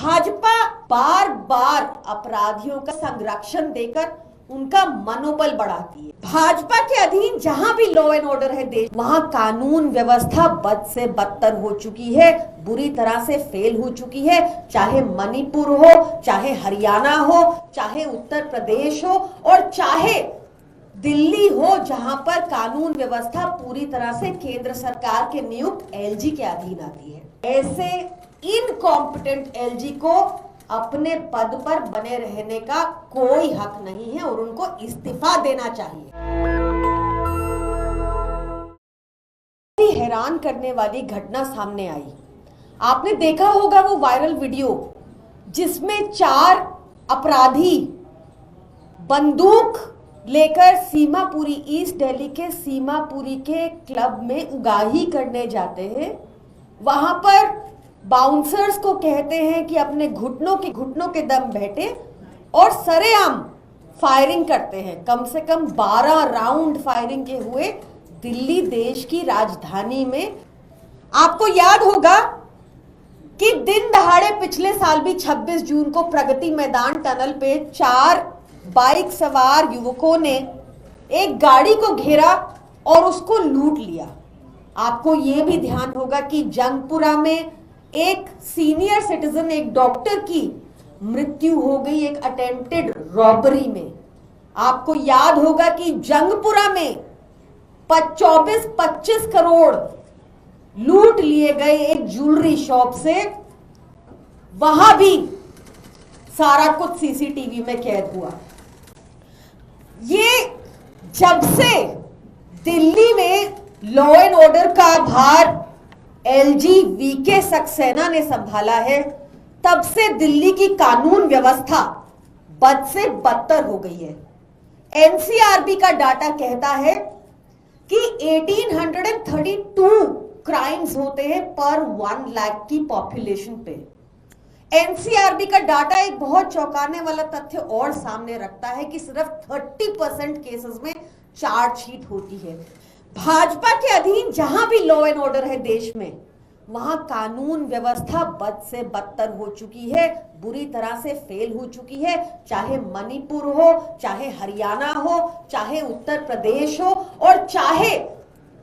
भाजपा बार बार अपराधियों का संरक्षण देकर उनका मनोबल बढ़ाती है। भाजपा के अधीन जहां भी लॉ एंड ऑर्डर है देश, वहां कानून व्यवस्था बद से बदतर हो चुकी है, बुरी तरह से फेल हो चुकी है। चाहे मणिपुर हो, चाहे हरियाणा हो, चाहे उत्तर प्रदेश हो और चाहे दिल्ली हो, जहां पर कानून व्यवस्था पूरी तरह से केंद्र सरकार के नियुक्त एलजी के अधीन आती है। ऐसे इनकॉम्पिटेंट एलजी को अपने पद पर बने रहने का कोई हक नहीं है और उनको इस्तीफा देना चाहिए। हैरान करने वाली घटना सामने आई। आपने देखा होगा वो वायरल वीडियो जिसमें 4 अपराधी बंदूक लेकर सीमापुरी, ईस्ट दिल्ली के सीमापुरी के क्लब में उगाही करने जाते हैं। वहां पर बाउंसर्स को कहते हैं कि अपने घुटनों के दम बैठे और सरेआम फायरिंग करते हैं। कम से कम 12 राउंड फायरिंग के हुए दिल्ली देश की राजधानी में। आपको याद होगा कि दिन दहाड़े पिछले साल भी 26 जून को प्रगति मैदान टनल पे 4 बाइक सवार युवकों ने एक गाड़ी को घेरा और उसको लूट लिया। आपको यह भी ध्यान होगा कि जंगपुरा में एक सीनियर सिटीजन, एक डॉक्टर की मृत्यु हो गई एक अटेम्प्टेड रॉबरी में। आपको याद होगा कि जंगपुरा में 24-25 करोड़ लूट लिए गए एक ज्वेलरी शॉप से। वहां भी सारा कुछ सीसीटीवी में कैद हुआ। ये जब से दिल्ली में लॉ एंड ऑर्डर का भार एलजी वीके सक्सेना ने संभाला है, तब से दिल्ली की कानून व्यवस्था बद से बदतर हो गई है। एनसीआरबी का डाटा कहता है कि 1832 क्राइम्स होते हैं पर 1 लाख की पॉपुलेशन पे। एनसीआरबी का डाटा एक बहुत चौंकाने वाला तथ्य और सामने रखता है कि सिर्फ 30% केसेस में चार्जशीट होती है। भाजपा के अधीन जहां भी लॉ एंड ऑर्डर है देश में, वहां कानून व्यवस्था बद से बदतर हो चुकी है, बुरी तरह से फेल हो चुकी है। चाहे मणिपुर हो, चाहे हरियाणा हो, चाहे उत्तर प्रदेश हो और चाहे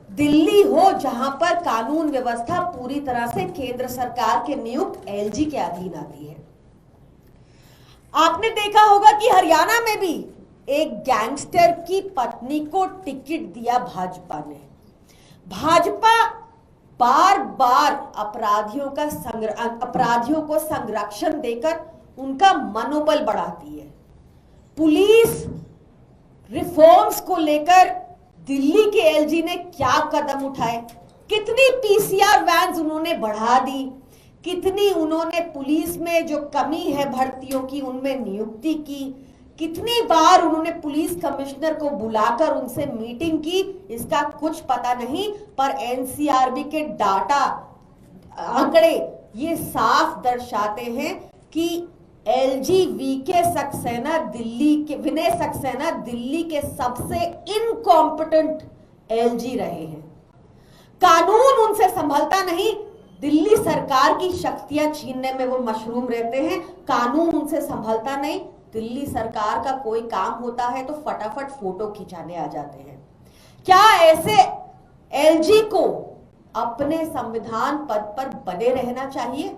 दिल्ली हो, जहां पर कानून व्यवस्था पूरी तरह से केंद्र सरकार के नियुक्त एलजी के अधीन आती है। आपने देखा होगा कि हरियाणा में भी एक गैंगस्टर की पत्नी को टिकट दिया भाजपा ने। भाजपा बार बार अपराधियों को संरक्षण देकर उनका मनोबल बढ़ाती है। पुलिस रिफॉर्म्स को लेकर दिल्ली के एलजी ने क्या कदम उठाए, कितनी पीसीआर वैन्स उन्होंने बढ़ा दी, कितनी उन्होंने पुलिस में जो कमी है भर्तियों की उनमें नियुक्ति की, कितनी बार उन्होंने पुलिस कमिश्नर को बुलाकर उनसे मीटिंग की, इसका कुछ पता नहीं। पर एनसीआरबी के डाटा आंकड़े ये साफ दर्शाते हैं कि एलजी वीके सक्सेना विनय सक्सेना दिल्ली के सबसे इनकॉम्पिटेंट एलजी रहे हैं। कानून उनसे संभलता नहीं, दिल्ली सरकार की शक्तियां छीनने में वो मशरूम रहते हैं। कानून उनसे संभलता नहीं, दिल्ली सरकार का कोई काम होता है तो फटाफट फोटो खिंचाने आ जाते हैं। क्या ऐसे एलजी को अपने संविधान पद पर बने रहना चाहिए?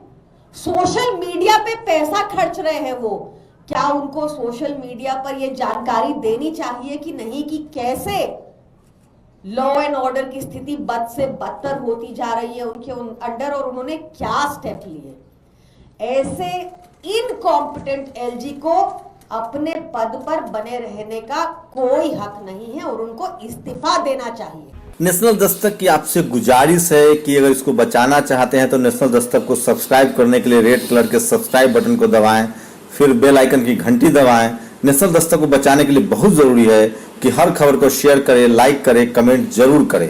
सोशल मीडिया पे पैसा खर्च रहे हैं वो, क्या उनको सोशल मीडिया पर ये जानकारी देनी चाहिए कि नहीं कि कैसे लॉ एंड ऑर्डर की स्थिति बद से बदतर होती जा रही है उनके अंडर और उन्होंने क्या स्टेप लिए? ऐसे इनकॉम्पिटेंट एलजी को अपने पद पर बने रहने का कोई हक नहीं है और उनको इस्तीफा देना चाहिए। नेशनल दस्तक की आपसे गुजारिश है कि अगर इसको बचाना चाहते हैं तो नेशनल दस्तक को सब्सक्राइब करने के लिए रेड कलर के सब्सक्राइब बटन को दबाएं, फिर बेल आइकन की घंटी दबाएं। नेशनल दस्तक को बचाने के लिए बहुत जरूरी है कि हर खबर को शेयर करें, लाइक करें, कमेंट जरूर करें।